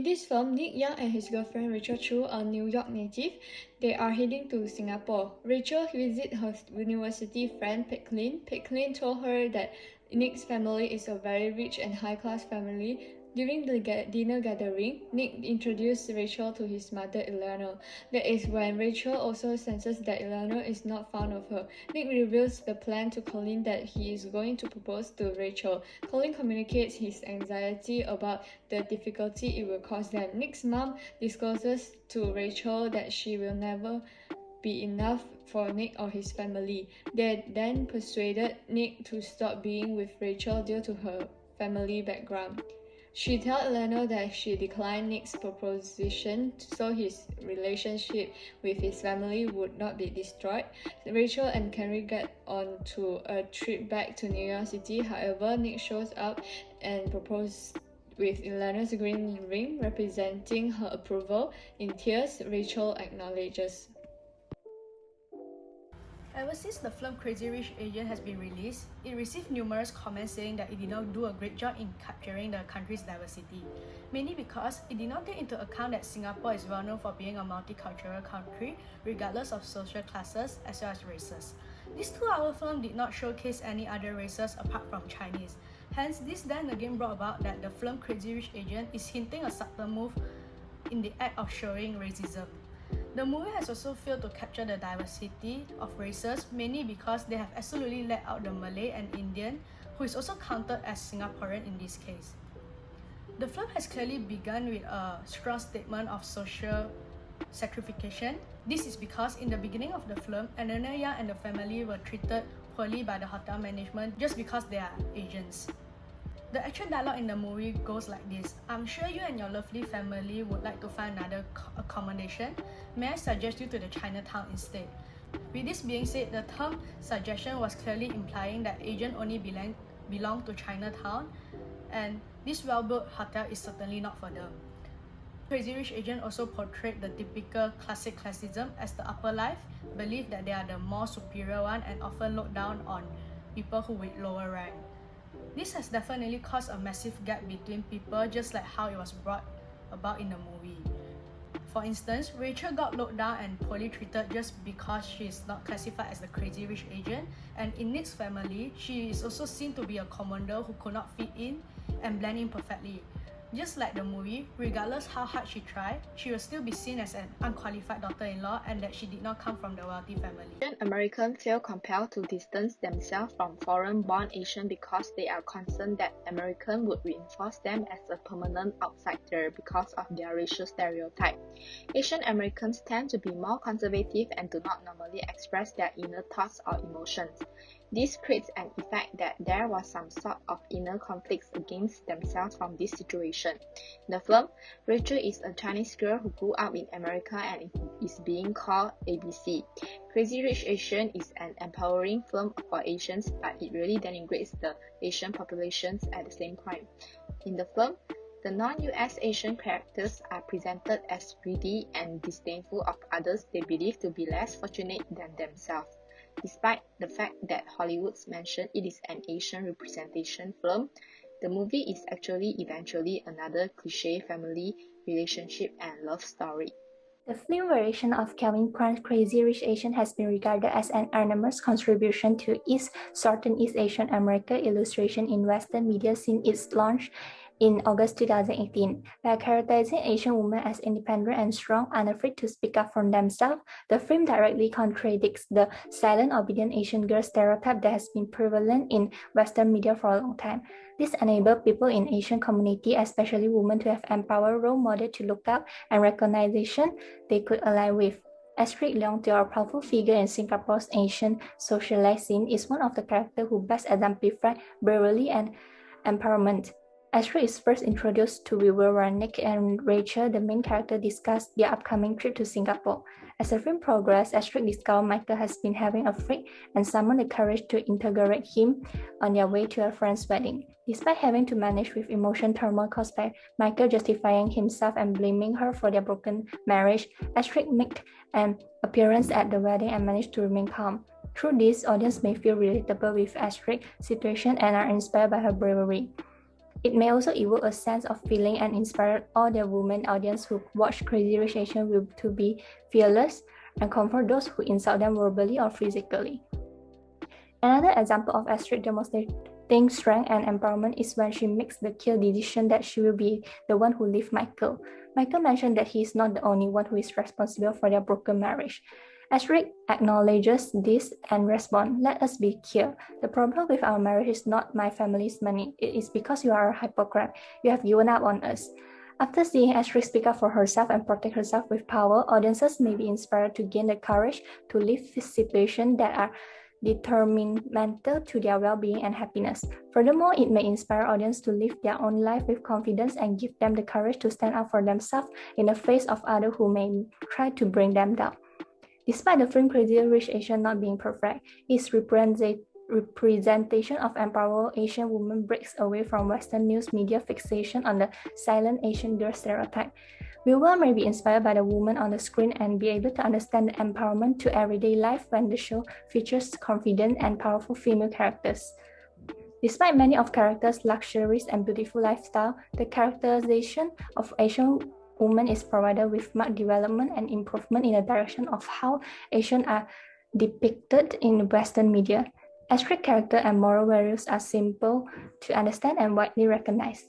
this film, Nick Young and his girlfriend Rachel Chu are New York native. They are heading to Singapore. Rachel visits her university friend Picklin. Picklin told her that Nick's family is a very rich and high-class family. During the dinner gathering, Nick introduced Rachel to his mother Eleanor. That is when Rachel also senses that Eleanor is not fond of her. Nick reveals the plan to Colin that he is going to propose to Rachel. Colin communicates his anxiety about the difficulty it will cause them. Nick's mom discloses to Rachel that she will never be enough for Nick or his family. They then persuaded Nick to stop being with Rachel due to her family background. She tells Eleanor that she declined Nick's proposition so his relationship with his family would not be destroyed. Rachel and Henry get on to a trip back to New York City. However, Nick shows up and proposes with Eleanor's green ring representing her approval. In tears, Rachel acknowledges. Ever since the film Crazy Rich Asian has been released, it received numerous comments saying that it did not do a great job in capturing the country's diversity, mainly because it did not take into account that Singapore is well known for being a multicultural country, regardless of social classes as well as races. This 2-hour film did not showcase any other races apart from Chinese. Hence, this then again brought about that the film Crazy Rich Asian is hinting a subtle move in the act of showing racism. The movie has also failed to capture the diversity of races, mainly because they have absolutely let out the Malay and Indian, who is also counted as Singaporean in this case. The film has clearly begun with a strong statement of social sacrification. This is because in the beginning of the film, Eleanor Young and the family were treated poorly by the hotel management just because they are Asians. The actual dialogue in the movie goes like this: I'm sure you and your lovely family would like to find another accommodation. May I suggest you to the Chinatown instead? With this being said, the term suggestion was clearly implying that Asian only belong to Chinatown, and this well-built hotel is certainly not for them. Crazy Rich Asian also portrayed the typical classic classism as the upper life, believe that they are the more superior one and often look down on people who with lower rank. This has definitely caused a massive gap between people, just like how it was brought about in the movie. For instance, Rachel got looked down and poorly treated just because she is not classified as the Crazy Rich Asian, and in Nick's family, she is also seen to be a commander who could not fit in and blend in perfectly. Just like the movie, regardless how hard she tried, she will still be seen as an unqualified daughter-in-law and that she did not come from the wealthy family. Asian Americans feel compelled to distance themselves from foreign-born Asian because they are concerned that Americans would reinforce them as a permanent outsider because of their racial stereotype. Asian Americans tend to be more conservative and do not normally express their inner thoughts or emotions. This creates an effect that there was some sort of inner conflicts against themselves from this situation. In the film, Rachel is a Chinese girl who grew up in America and is being called ABC. Crazy Rich Asian is an empowering film for Asians, but it really denigrates the Asian populations at the same time. In the film, the non-US Asian characters are presented as greedy and disdainful of others they believe to be less fortunate than themselves. Despite the fact that Hollywood's mentioned it is an Asian representation film, the movie is actually eventually another cliché family relationship and love story. The film version of Calvin Klein's Crazy Rich Asian has been regarded as an enormous contribution to Southeast Asian American illustration in Western media since its launch in August 2018. By characterizing Asian women as independent and strong, unafraid to speak up for themselves, the film directly contradicts the silent, obedient Asian girl stereotype that has been prevalent in Western media for a long time. This enables people in Asian community, especially women, to have empowered role models to look up and recognition they could align with. Astrid Leong, a powerful figure in Singapore's Asian socialite scene, is one of the characters who best exemplify bravery and empowerment. Astrid is first introduced to viewer when Nick and Rachel, the main character, discuss their upcoming trip to Singapore. As the film progresses, Astrid discovers Michael has been having a freak and summons the courage to integrate him on their way to a friend's wedding. Despite having to manage with emotion turmoil caused by Michael justifying himself and blaming her for their broken marriage, Astrid makes an appearance at the wedding and manages to remain calm. Through this, audience may feel relatable with Astrid's situation and are inspired by her bravery. It may also evoke a sense of feeling and inspire all the women audience who watch Crazy Rich Asians to be fearless and comfort those who insult them verbally or physically. Another example of Astrid demonstrating strength and empowerment is when she makes the clear decision that she will be the one who leaves Michael. Michael mentioned that he is not the only one who is responsible for their broken marriage. Astrid acknowledges this and responds, "Let us be clear. The problem with our marriage is not my family's money. It is because you are a hypocrite. You have given up on us." After seeing Astrid speak up for herself and protect herself with power, audiences may be inspired to gain the courage to leave situations that are detrimental to their well-being and happiness. Furthermore, it may inspire audience to live their own life with confidence and give them the courage to stand up for themselves in the face of others who may try to bring them down. Despite the film Crazy Rich Asian not being perfect, its representation of empowered Asian women breaks away from Western news media fixation on the silent Asian girl stereotype. Viewer may be inspired by the woman on the screen and be able to understand the empowerment to everyday life when the show features confident and powerful female characters. Despite many of characters' luxuries and beautiful lifestyle, the characterization of Asian women is provided with marked development and improvement in the direction of how Asians are depicted in Western media. Astrid's character and moral values are simple to understand and widely recognized.